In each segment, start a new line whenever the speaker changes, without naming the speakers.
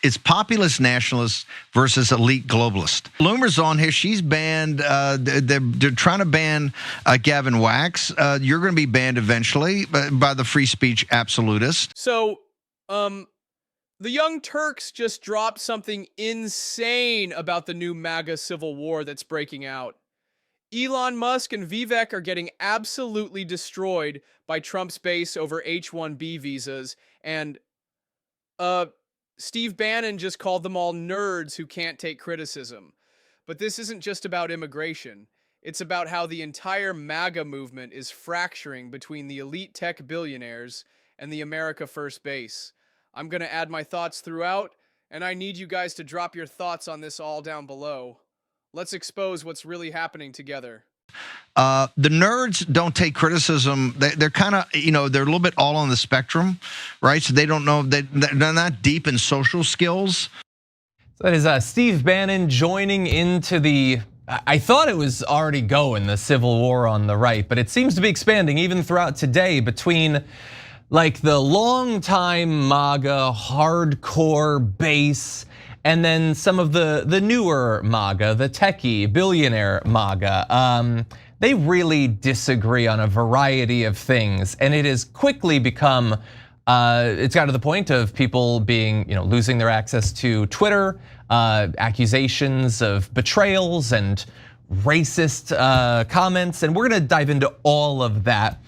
It's populist nationalists versus elite globalist. Loomer's on here. She's banned. They're trying to ban Gavin Wax. You're going to be banned eventually by the free speech absolutist.
So, the Young Turks just dropped something insane about the new MAGA civil war that's breaking out. Elon Musk and Vivek are getting absolutely destroyed by Trump's base over H-1B visas, and Steve Bannon just called them all nerds who can't take criticism. But this isn't just about immigration. It's about how the entire MAGA movement is fracturing between the elite tech billionaires and the America First base. I'm going to add my thoughts throughout, and I need you guys to drop your thoughts on this all down below. Let's expose what's really happening together.
The nerds don't take criticism. They're kind of, they're a little bit all on the spectrum, right? So they don't know, they're not deep in social skills.
So that is Steve Bannon joining into the, I thought it was already going, the civil war on the right, but it seems to be expanding even throughout today between like the longtime MAGA hardcore base and then some of the newer MAGA, the techie billionaire MAGA. They really disagree on a variety of things, and it has quickly become, it's got to the point of people being, losing their access to Twitter, accusations of betrayals and racist comments, and we're gonna dive into all of that.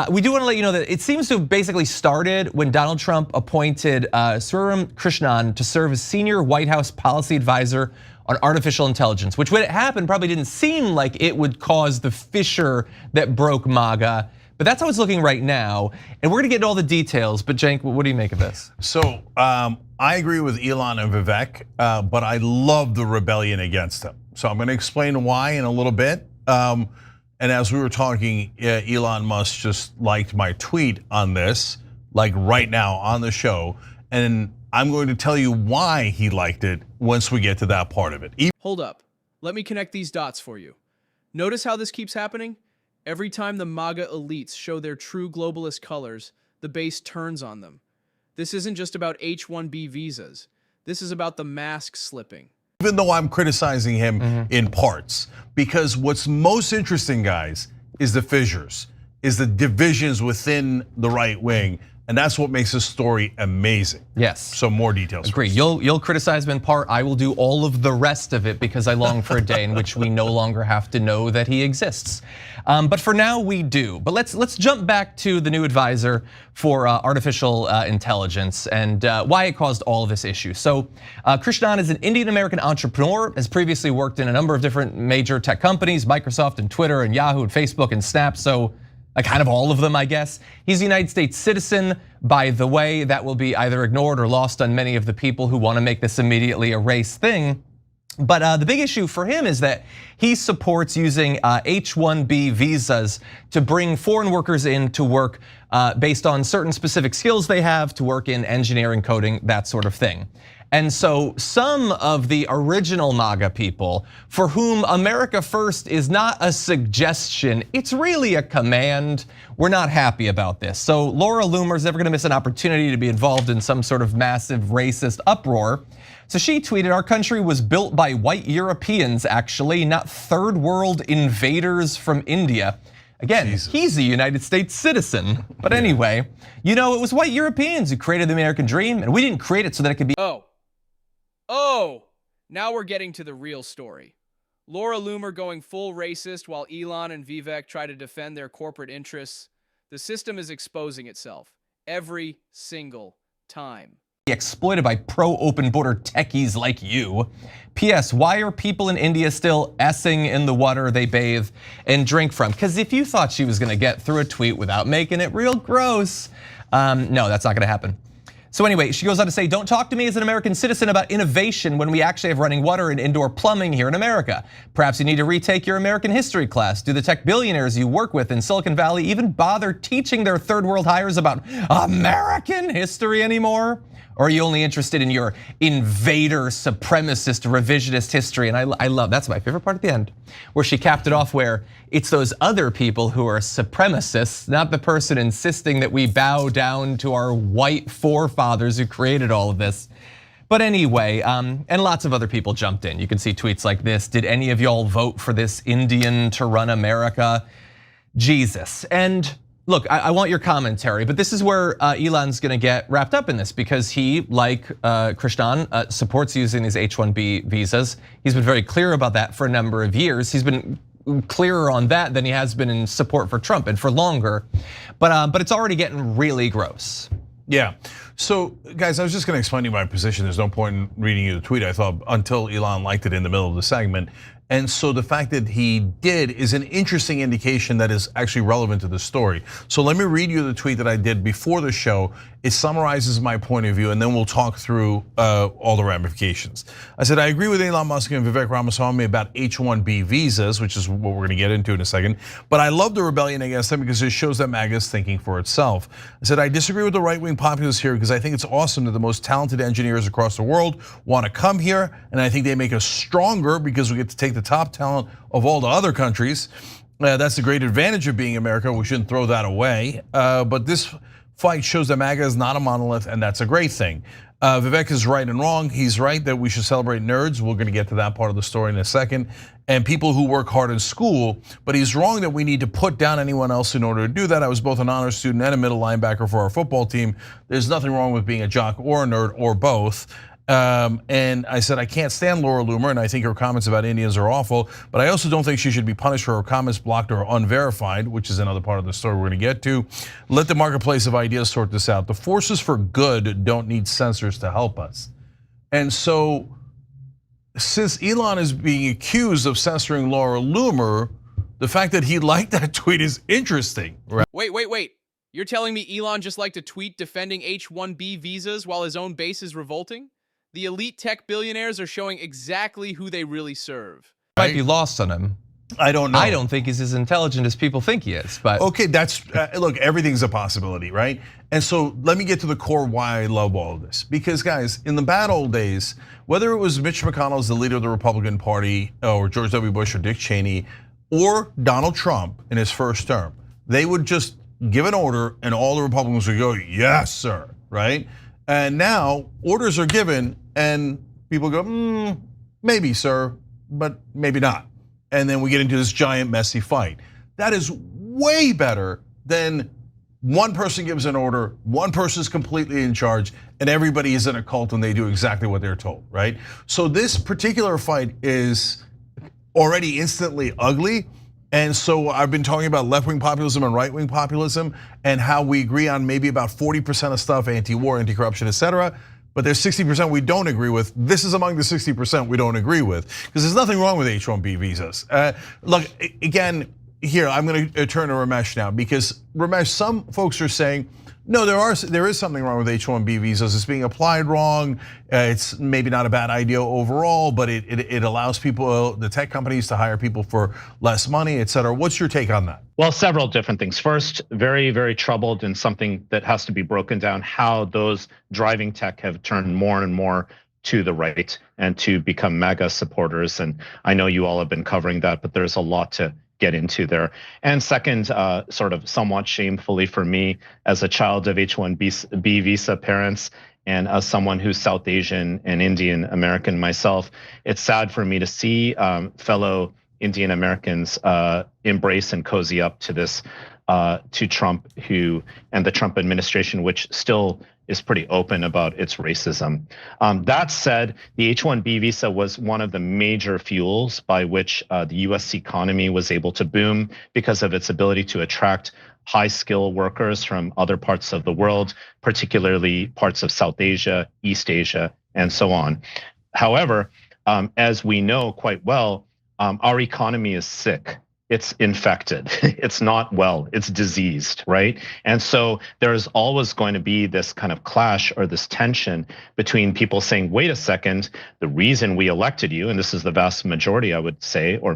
We do want to let you know that it seems to have basically started when Donald Trump appointed Sriram Krishnan to serve as senior White House policy advisor on artificial intelligence, which when it happened probably didn't seem like it would cause the fissure that broke MAGA. But that's how it's looking right now. And we're gonna get into all the details, but Cenk, what do you make of this?
So I agree with Elon and Vivek, but I love the rebellion against him. So I'm gonna explain why in a little bit. And as we were talking, Elon Musk just liked my tweet on this, like right now on the show. And I'm going to tell you why he liked it once we get to that part of it.
Hold up, let me connect these dots for you. Notice how this keeps happening? Every time the MAGA elites show their true globalist colors, the base turns on them. This isn't just about H-1B visas. This is about the mask slipping.
Even though I'm criticizing him in parts, because what's most interesting, guys, is the fissures, is the divisions within the right wing. And that's what makes this story amazing.
Yes.
So more details.
Agree. You'll criticize him in part. I will do all of the rest of it because I long for a day in which we no longer have to know that he exists. But for now we do. But let's jump back to the new advisor for artificial intelligence and why it caused all of this issue. So Krishnan is an Indian American entrepreneur, has previously worked in a number of different major tech companies, Microsoft and Twitter and Yahoo and Facebook and Snap. So kind of all of them, I guess. He's a United States citizen, by the way. That will be either ignored or lost on many of the people who want to make this immediately a race thing. But the big issue for him is that he supports using H-1B visas to bring foreign workers in to work based on certain specific skills they have to work in engineering, coding, that sort of thing. And so some of the original MAGA people for whom America First is not a suggestion, it's really a command, we're not happy about this. So Laura Loomer's never gonna miss an opportunity to be involved in some sort of massive racist uproar. So she tweeted, our country was built by white Europeans actually, not third world invaders from India. Again, Jesus. He's a United States citizen. But anyway, it was white Europeans who created the American dream, and we didn't create it so that it could be.
Oh, now we're getting to the real story. Laura Loomer going full racist while Elon and Vivek try to defend their corporate interests. The system is exposing itself every single time.
Exploited by pro-open border techies like you. P.S. Why are people in India still essing in the water they bathe and drink from? Because if you thought she was gonna get through a tweet without making it real gross, no, that's not gonna happen. So anyway, she goes on to say, don't talk to me as an American citizen about innovation when we actually have running water and indoor plumbing here in America. Perhaps you need to retake your American history class. Do the tech billionaires you work with in Silicon Valley even bother teaching their third world hires about American history anymore? Or are you only interested in your invader, supremacist, revisionist history? And I love, that's my favorite part at the end, where she capped it off where it's those other people who are supremacists, not the person insisting that we bow down to our white forefathers who created all of this. But anyway, and lots of other people jumped in. You can see tweets like this. Did any of y'all vote for this Indian to run America? Jesus. And look, I want your commentary, but this is where Elon's gonna get wrapped up in this because he, like Krishnan, supports using these H-1B visas. He's been very clear about that for a number of years. He's been clearer on that than he has been in support for Trump and for longer, but it's already getting really gross.
Yeah, so guys, I was just gonna explain to you my position. There's no point in reading you the tweet, I thought, until Elon liked it in the middle of the segment. And so the fact that he did is an interesting indication that is actually relevant to the story. So let me read you the tweet that I did before the show. It summarizes my point of view, and then we'll talk through all the ramifications. I said, I agree with Elon Musk and Vivek Ramaswamy about H-1B visas, which is what we're gonna get into in a second. But I love the rebellion against them because it shows that MAGA is thinking for itself. I said, I disagree with the right-wing populists here because I think it's awesome that the most talented engineers across the world wanna come here, and I think they make us stronger because we get to take the top talent of all the other countries. That's the great advantage of being America. We shouldn't throw that away. But this fight shows that MAGA is not a monolith, and that's a great thing. Vivek is right and wrong. He's right that we should celebrate nerds. We're gonna get to that part of the story in a second. And people who work hard in school, but he's wrong that we need to put down anyone else in order to do that. I was both an honor student and a middle linebacker for our football team. There's nothing wrong with being a jock or a nerd or both. And I said, I can't stand Laura Loomer, and I think her comments about Indians are awful, but I also don't think she should be punished for her comments blocked or unverified, which is another part of the story we're gonna get to. Let the marketplace of ideas sort this out. The forces for good don't need censors to help us. And so, since Elon is being accused of censoring Laura Loomer, the fact that he liked that tweet is interesting. Right?
Wait. You're telling me Elon just liked a tweet defending H-1B visas while his own base is revolting? The elite tech billionaires are showing exactly who they really serve.
Might be lost on him.
I don't know.
I don't think he's as intelligent as people think he is, but.
Okay, that's, look, everything's a possibility, right? And so let me get to the core why I love all of this. Because guys, in the bad old days, whether it was Mitch McConnell as the leader of the Republican Party, or George W. Bush or Dick Cheney, or Donald Trump in his first term, they would just give an order and all the Republicans would go, yes, sir, right? And now orders are given and people go, maybe, sir, but maybe not. And then we get into this giant messy fight. That is way better than one person gives an order, one person is completely in charge, and everybody is in a cult and they do exactly what they're told, right? So this particular fight is already instantly ugly. And so I've been talking about left-wing populism and right-wing populism and how we agree on maybe about 40% of stuff, anti-war, anti-corruption, etc. But there's 60% we don't agree with. This is among the 60% we don't agree with, because there's nothing wrong with H-1B visas. Look, again, here, I'm gonna turn to Ramesh now, because Ramesh, some folks are saying, no, there is something wrong with H-1B visas. It's being applied wrong. It's maybe not a bad idea overall, but it allows people, the tech companies, to hire people for less money, et cetera. What's your take on that?
Well, several different things. First, very, very troubled in something that has to be broken down, how those driving tech have turned more and more to the right and to become MAGA supporters. And I know you all have been covering that, but there's a lot to get into there. And second, sort of somewhat shamefully for me, as a child of H-1B visa parents and as someone who's South Asian and Indian American myself, it's sad for me to see fellow Indian Americans embrace and cozy up to this, to Trump and the Trump administration, which still is pretty open about its racism. That said, the H-1B visa was one of the major fuels by which the US economy was able to boom because of its ability to attract high skill workers from other parts of the world, particularly parts of South Asia, East Asia, and so on. However, as we know quite well, our economy is sick. It's infected, it's not well, it's diseased, right? And so there's always going to be this kind of clash or this tension between people saying, wait a second, the reason we elected you, and this is the vast majority, I would say, or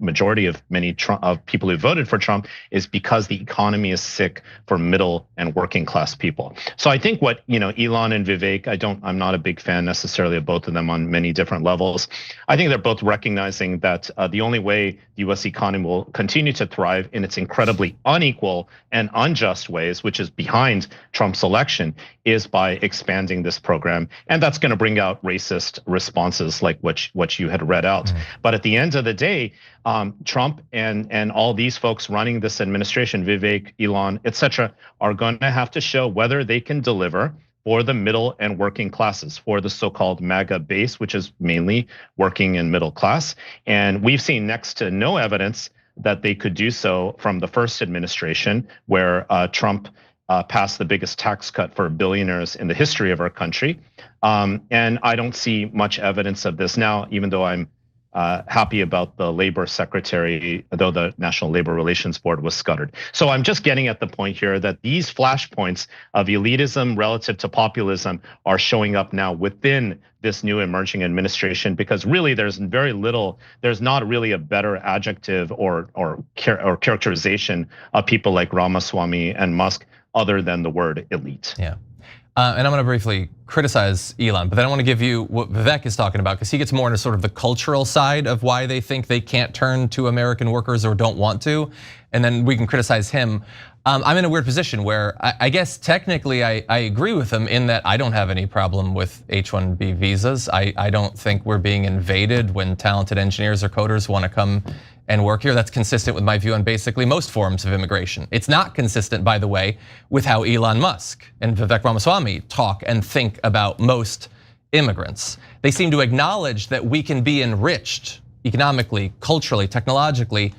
majority of many of people who voted for Trump, is because the economy is sick for middle and working class people. So I think what, Elon and Vivek, I'm not a big fan necessarily of both of them on many different levels. I think they're both recognizing that the only way the US economy will continue to thrive in its incredibly unequal and unjust ways, which is behind Trump's election, is by expanding this program. And that's going to bring out racist responses like what you had read out. But at the end of the day, Trump and all these folks running this administration, Vivek, Elon, etc., are going to have to show whether they can deliver for the middle and working classes, for the so-called MAGA base, which is mainly working and middle class. And we've seen next to no evidence that they could do so from the first administration, where Trump passed the biggest tax cut for billionaires in the history of our country. And I don't see much evidence of this now, even though I'm happy about the labor secretary, though the National Labor Relations Board was scuttered. So I'm just getting at the point here that these flashpoints of elitism relative to populism are showing up now within this new emerging administration, because really there's very little, there's not really a better adjective or characterization of people like Ramaswamy and Musk other than the word elite.
Yeah. And I'm going to briefly criticize Elon, but then I want to give you what Vivek is talking about, because he gets more into sort of the cultural side of why they think they can't turn to American workers or don't want to, and then we can criticize him. I'm in a weird position where I guess technically I agree with him in that I don't have any problem with H-1B visas. I don't think we're being invaded when talented engineers or coders want to come and work here. That's consistent with my view on basically most forms of immigration. It's not consistent, by the way, with how Elon Musk and Vivek Ramaswamy talk and think about most immigrants. They seem to acknowledge that we can be enriched economically, culturally, technologically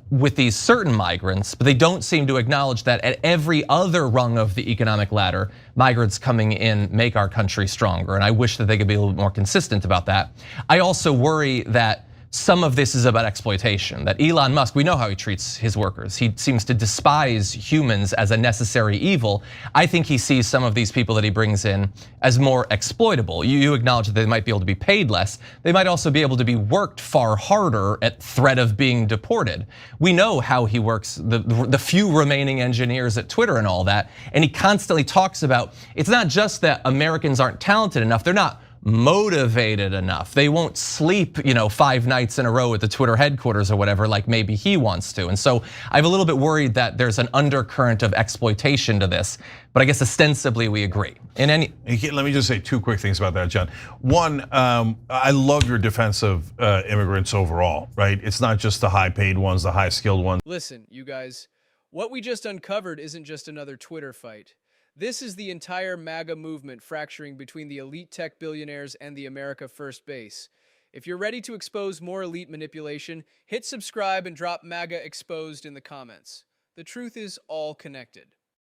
with these certain migrants, but they don't seem to acknowledge that at every other rung of the economic ladder, migrants coming in make our country stronger. And I wish that they could be a little bit more consistent about that. I also worry that some of this is about exploitation, that Elon Musk, we know how he treats his workers. He seems to despise humans as a necessary evil. I think he sees some of these people that he brings in as more exploitable. You acknowledge that they might be able to be paid less. They might also be able to be worked far harder at threat of being deported. We know how he works the few remaining engineers at Twitter and all that. And he constantly talks about, it's not just that Americans aren't talented enough, they're not motivated enough. They won't sleep, 5 nights in a row at the Twitter headquarters or whatever, like maybe he wants to. And so I'm a little bit worried that there's an undercurrent of exploitation to this, but I guess ostensibly we agree. Let
me just say 2 quick things about that, John. One, I love your defense of immigrants overall, right? It's not just the high-paid ones, the high-skilled ones.
Listen, you guys, what we just uncovered isn't just another Twitter fight. This is the entire MAGA movement fracturing between the elite tech billionaires and the America First base. If you're ready to expose more elite manipulation, hit subscribe and drop MAGA exposed in the comments. The truth is all connected.